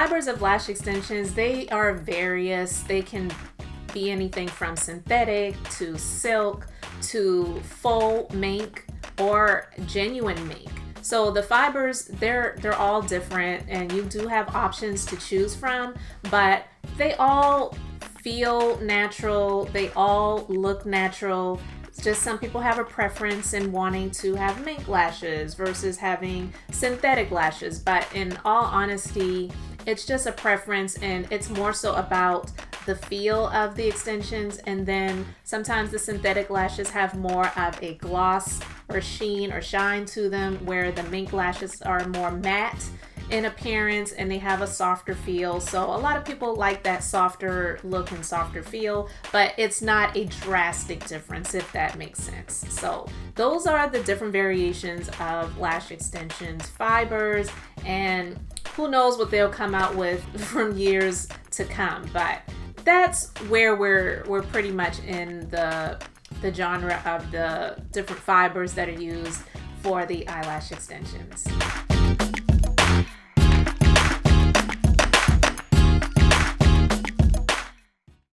fibers of lash extensions, they are various. They can be anything from synthetic to silk to faux mink or genuine mink. So the fibers, they're all different, and you do have options to choose from, but they all feel natural. They all look natural. It's just some people have a preference in wanting to have mink lashes versus having synthetic lashes. But in all honesty, it's just a preference, and it's more so about the feel of the extensions. And then sometimes the synthetic lashes have more of a gloss or sheen or shine to them, where the mink lashes are more matte in appearance and they have a softer feel. So a lot of people like that softer look and softer feel, but it's not a drastic difference, if that makes sense. So those are the different variations of lash extensions fibers, and who knows what they'll come out with from years to come. But that's where we're pretty much in the genre of the different fibers that are used for the eyelash extensions.